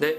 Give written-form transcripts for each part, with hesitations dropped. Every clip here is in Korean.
네,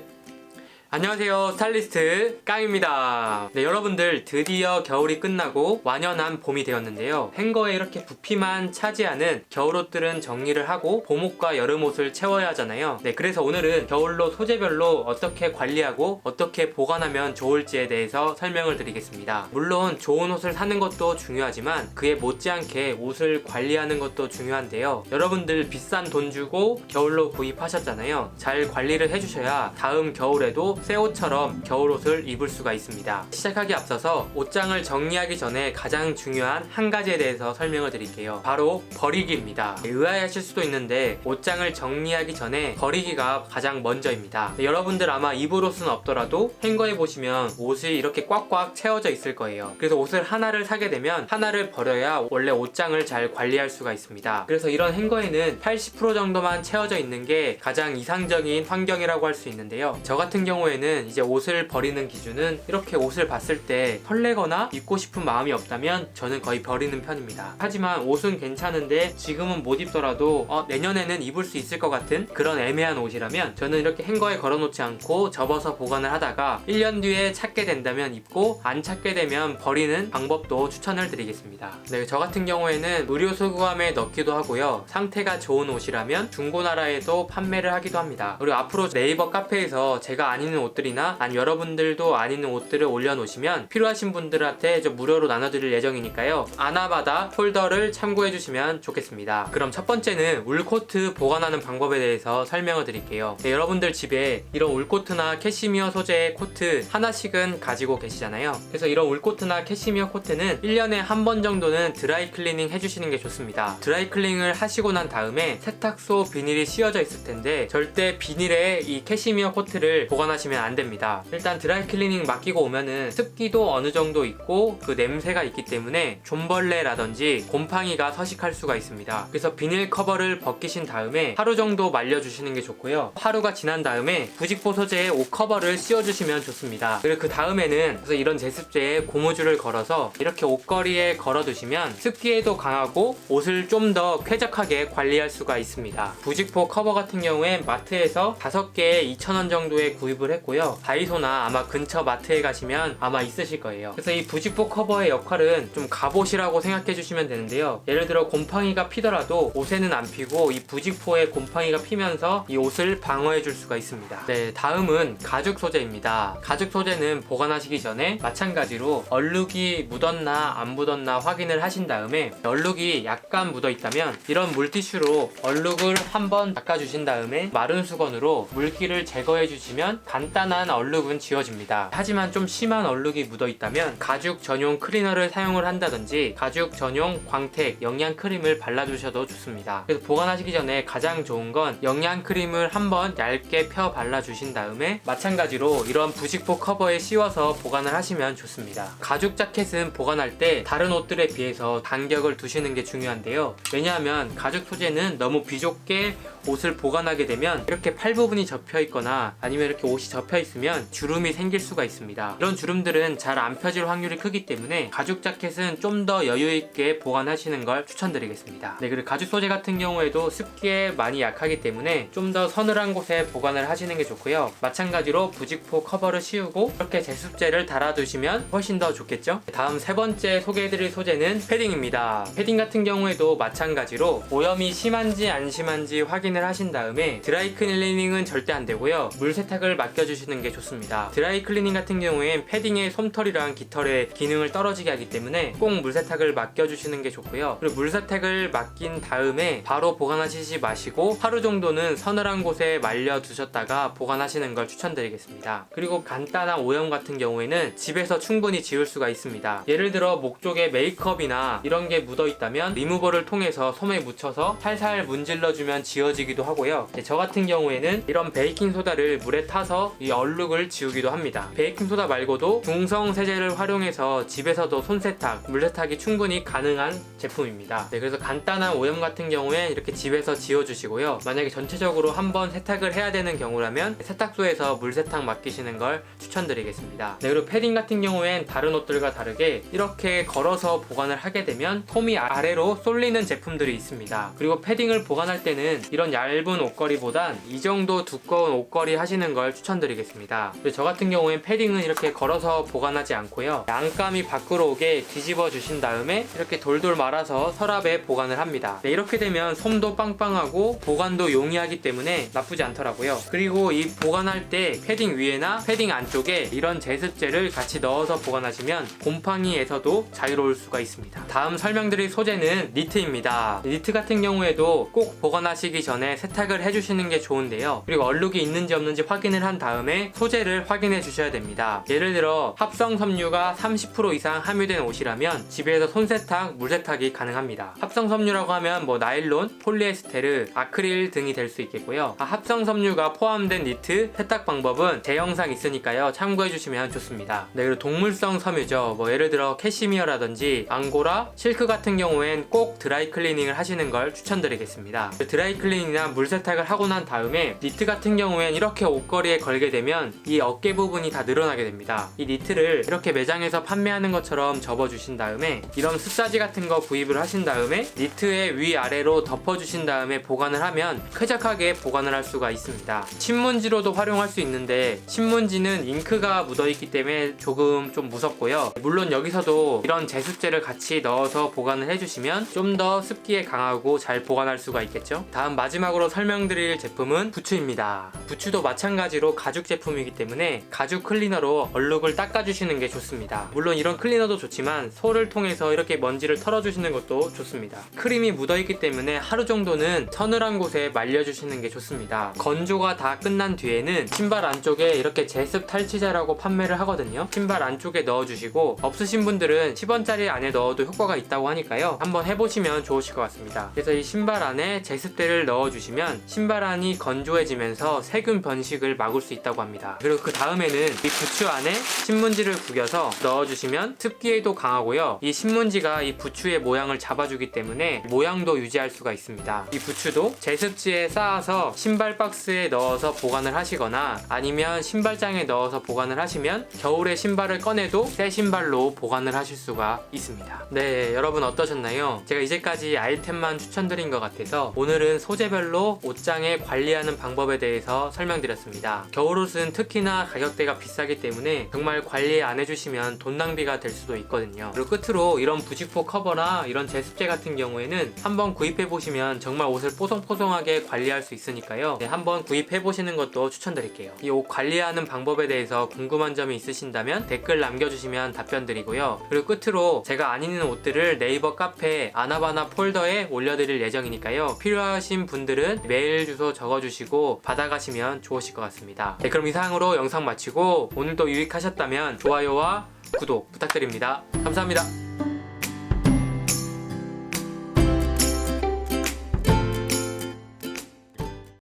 안녕하세요. 스타일리스트 깡입니다. 네, 여러분들 드디어 겨울이 끝나고 완연한 봄이 되었는데요. 행거에 이렇게 부피만 차지하는 겨울옷들은 정리를 하고 봄옷과 여름옷을 채워야 하잖아요. 네, 그래서 오늘은 겨울옷 소재별로 어떻게 관리하고 어떻게 보관하면 좋을지에 대해서 설명을 드리겠습니다. 물론 좋은 옷을 사는 것도 중요하지만 그에 못지않게 옷을 관리하는 것도 중요한데요. 여러분들 비싼 돈 주고 겨울옷 구입하셨잖아요. 잘 관리를 해주셔야 다음 겨울에도 새 옷처럼 겨울옷을 입을 수가 있습니다. 시작하기 앞서서 옷장을 정리하기 전에 가장 중요한 한 가지에 대해서 설명을 드릴게요. 바로 버리기입니다. 의아해하실 수도 있는데 옷장을 정리하기 전에 버리기가 가장 먼저입니다. 여러분들 아마 입을 옷은 없더라도 행거에 보시면 옷이 이렇게 꽉꽉 채워져 있을 거예요. 그래서 옷을 하나를 사게 되면 하나를 버려야 원래 옷장을 잘 관리할 수가 있습니다. 그래서 이런 행거에는 80% 정도만 채워져 있는 게 가장 이상적인 환경이라고 할 수 있는데요. 저 같은 경우에는 이제 옷을 버리는 기준은 이렇게 옷을 봤을 때 설레거나 입고 싶은 마음이 없다면 저는 거의 버리는 편입니다. 하지만 옷은 괜찮은데 지금은 못 입더라도 내년에는 입을 수 있을 것 같은 그런 애매한 옷이라면 저는 이렇게 행거에 걸어놓지 않고 접어서 보관을 하다가 1년 뒤에 찾게 된다면 입고 안 찾게 되면 버리는 방법도 추천을 드리겠습니다. 네, 저 같은 경우에는 의류 소구함에 넣기도 하고요. 상태가 좋은 옷이라면 중고나라에도 판매를 하기도 합니다. 그리고 앞으로 네이버 카페에서 제가 안 입는 옷들이나 여러분들도 안 입는 옷들을 올려놓으시면 필요하신 분들한테 무료로 나눠드릴 예정이니까요. 아나바다 폴더를 참고해주시면 좋겠습니다. 그럼 첫 번째는 울코트 보관하는 방법에 대해서 설명을 드릴게요. 네, 여러분들 집에 이런 울코트나 캐시미어 소재의 코트 하나씩은 가지고 계시잖아요. 그래서 이런 울코트나 캐시미어 코트는 1년에 한 번 정도는 드라이 클리닝 해주시는 게 좋습니다. 드라이 클리닝을 하시고 난 다음에 세탁소 비닐이 씌워져 있을 텐데 절대 비닐에 이 캐시미어 코트를 보관하시면 안 됩니다. 일단 드라이 클리닝 맡기고 오면은 습기도 어느 정도 있고 그 냄새가 있기 때문에 좀벌레라든지 곰팡이가 서식할 수가 있습니다. 그래서 비닐 커버를 벗기신 다음에 하루 정도 말려주시는 게 좋고요. 하루가 지난 다음에 부직포 소재의 옷 커버를 씌워주시면 좋습니다. 그리고 그 다음에는 그래서 이런 제습제에 고무줄을 걸어서 이렇게 옷걸이에 걸어두시면 습기에도 강하고 옷을 좀 더 쾌적하게 관리할 수가 있습니다. 부직포 커버 같은 경우에 마트에서 5개에 2,000원 정도에 구입을 했고요. 다이소나 아마 근처 마트에 가시면 아마 있으실 거예요. 그래서 이 부직포 커버의 역할은 좀 갑옷이라고 생각해 주시면 되는데요. 예를 들어 곰팡이가 피더라도 옷에는 안 피고 이 부직포에 곰팡이가 피면서 이 옷을 방어해 줄 수가 있습니다. 네, 다음은 가죽 소재입니다. 가죽 소재는 보관하시기 전에 마찬가지로 얼룩이 묻었나 안 묻었나 확인을 하신 다음에 얼룩이 약간 묻어 있다면 이런 물티슈로 얼룩을 한번 닦아주신 다음에 마른 수건으로 물기를 제거해 주시면 간단한 얼룩은 지워집니다. 하지만 좀 심한 얼룩이 묻어 있다면 가죽 전용 클리너를 사용을 한다든지 가죽 전용 광택 영양 크림을 발라주셔도 좋습니다. 그래서 보관하시기 전에 가장 좋은 건 영양 크림을 한번 얇게 펴 발라주신 다음에 마찬가지로 이런 부직포 커버에 씌워서 보관을 하시면 좋습니다. 가죽 자켓은 보관할 때 다른 옷들에 비해서 간격을 두시는 게 중요한데요. 왜냐하면 가죽 소재는 너무 비좁게 옷을 보관하게 되면 이렇게 팔 부분이 접혀 있거나 아니면 이렇게 옷이 접혀 있으면 주름이 생길 수가 있습니다. 이런 주름들은 잘 안 펴질 확률이 크기 때문에 가죽 자켓은 좀 더 여유 있게 보관하시는 걸 추천드리겠습니다. 네, 그리고 가죽 소재 같은 경우에도 습기에 많이 약하기 때문에 좀 더 서늘한 곳에 보관을 하시는 게 좋고요. 마찬가지로 부직포 커버를 씌우고 이렇게 제습제를 달아두시면 훨씬 더 좋겠죠. 다음 세 번째 소개해드릴 소재는 패딩입니다. 패딩 같은 경우에도 마찬가지로 오염이 심한지 안 심한지 확인을 하신 다음에 드라이 클리닝은 절대 안 되고요. 물 세탁을 맡겨주시는 게 좋습니다. 드라이 클리닝 같은 경우엔 패딩의 솜털이랑 깃털의 기능을 떨어지게 하기 때문에 꼭 물 세탁을 맡겨주시는 게 좋고요. 그리고 물 세탁을 맡긴 다음에 바로 보관하시지 마시고 하루 정도는 서늘한 곳에 말려 두셨다가 보관하시는 걸 추천드리겠습니다. 그리고 간단한 오염 같은 경우에는 집에서 충분히 지울 수가 있습니다. 예를 들어 목 쪽에 메이크업이나 이런 게 묻어 있다면 리무버를 통해서 솜에 묻혀서 살살 문질러주면 지워지기도 하고요. 저 같은 경우에는 이런 베이킹소다를 물에 타서 이 얼룩을 지우기도 합니다. 베이킹소다 말고도 중성 세제를 활용해서 집에서도 손세탁, 물세탁이 충분히 가능한 제품입니다. 네, 그래서 간단한 오염 같은 경우에 이렇게 집에서 지워주시고요. 만약에 전체적으로 한번 세탁을 해야 되는 경우라면 세탁소에서 물세탁 맡기시는 걸 추천드리겠습니다. 네, 그리고 패딩 같은 경우엔 다른 옷들과 다르게 이렇게 걸어서 보관을 하게 되면 솜이 아래로 쏠리는 제품들이 있습니다. 그리고 패딩을 보관할 때는 이런 얇은 옷걸이보단 이 정도 두꺼운 옷걸이 하시는 걸 추천드리겠습니다. 저 같은 경우엔 패딩은 이렇게 걸어서 보관하지 않고요, 안감이 밖으로 오게 뒤집어 주신 다음에 이렇게 돌돌 말아서 서랍에 보관을 합니다. 네, 이렇게 되면 솜도 빵빵하고 보관도 용이하기 때문에 나쁘지 않더라고요. 그리고 이 보관할 때 패딩 위에나 패딩 안쪽에 이런 제습제를 같이 넣어서 보관하시면 곰팡이에서도 자유로울 수가 있습니다. 다음 설명드릴 소재는 니트입니다. 니트 같은 경우에도 꼭 보관하시기 전에 세탁을 해주시는 게 좋은데요, 그리고 얼룩이 있는지 없는지 확인을 한 다음에 소재를 확인해 주셔야 됩니다. 예를 들어 합성 섬유가 30% 이상 함유된 옷이라면 집에서 손세탁, 물세탁이 가능합니다. 합성 섬유라고 하면 나일론, 폴리에스테르, 아크릴 등이 될 수 있겠고요. 합성 섬유가 포함된 니트 세탁 방법은 제 영상 있으니까요, 참고해 주시면 좋습니다. 네, 그리고 동물성 섬유죠. 예를 들어 캐시미어라든지 앙고라, 실크 같은 경우엔 꼭 드라이 클리닝을 하시는 걸 추천드리겠습니다. 드라이 클리닝이나 물세탁을 하고 난 다음에 니트 같은 경우엔 이렇게 옷걸이에 걸게 되면 이 어깨 부분이 다 늘어나게 됩니다. 이 니트를 이렇게 매장에서 판매하는 것처럼 접어주신 다음에 이런 습사지 같은 거 구입을 하신 다음에 니트의 위아래로 덮어주신 다음에 보관을 하면 쾌적하게 보관을 할 수가 있습니다. 신문지로도 활용할 수 있는데 신문지는 잉크가 묻어있기 때문에 조금 좀 무섭고요. 물론 여기서도 이런 제습제를 같이 넣어서 보관을 해주시면 좀 더 습기에 강하고 잘 보관할 수가 있겠죠. 다음 마지막으로 설명드릴 제품은 부추입니다. 부추도 마찬가지로 가죽 제품이기 때문에 가죽 클리너로 얼룩을 닦아주시는 게 좋습니다. 물론 이런 클리너도 좋지만 솔을 통해서 이렇게 먼지를 털어주시는 것도 좋습니다. 크림이 묻어있기 때문에 하루 정도는 서늘한 곳에 말려주시는 게 좋습니다. 건조가 다 끝난 뒤에는 신발 안쪽에 이렇게 제습 탈취제라고 판매를 하거든요. 신발 안쪽에 넣어주시고 없으신 분들은 10원짜리 안에 넣어도 효과가 있다고 하니까요, 한번 해보시면 좋으실 것 같습니다. 그래서 이 신발 안에 제습제를 넣어주시면 신발 안이 건조해지면서 세균 번식을 막을 수 있다고 합니다. 그리고 그 다음에는 이 부추 안에 신문지를 구겨서 넣어주시면 습기에도 강하고요, 이 신문지가 이 부추의 모양을 잡아주기 때문에 모양도 유지할 수가 있습니다. 이 부추도 제습지에 쌓아서 신발 박스에 넣어서 보관을 하시거나 아니면 신발장에 넣어서 보관을 하시면 겨울에 신발을 꺼내도 새 신발로 보관을 하실 수가 있습니다. 네, 여러분 어떠셨나요? 제가 이제까지 아이템만 추천드린 것 같아서 오늘은 소재별로 옷장에 관리하는 방법에 대해서 설명드렸습니다. 겨울옷은 특히나 가격대가 비싸기 때문에 정말 관리 안 해주시면 돈 낭비가 될 수도 있거든요. 그리고 끝으로 이런 부직포 커버나 이런 제습제 같은 경우에는 한번 구입해보시면 정말 옷을 뽀송뽀송하게 관리할 수 있으니까요, 네, 한번 구입해보시는 것도 추천드릴게요. 이 옷 관리하는 방법에 대해서 궁금한 점이 있으신다면 댓글 남겨주시면 답변 드리고요. 그리고 끝으로 제가 안 입는 옷들을 네이버 카페 아나바나 폴더에 올려드릴 예정이니까요, 필요하신 분들은 메일 주소 적어주시고 받아가시면 좋으실 것 같습니다. 네, 그럼 이상으로 영상 마치고 오늘도 유익하셨다면 좋아요와 구독 부탁드립니다. 감사합니다.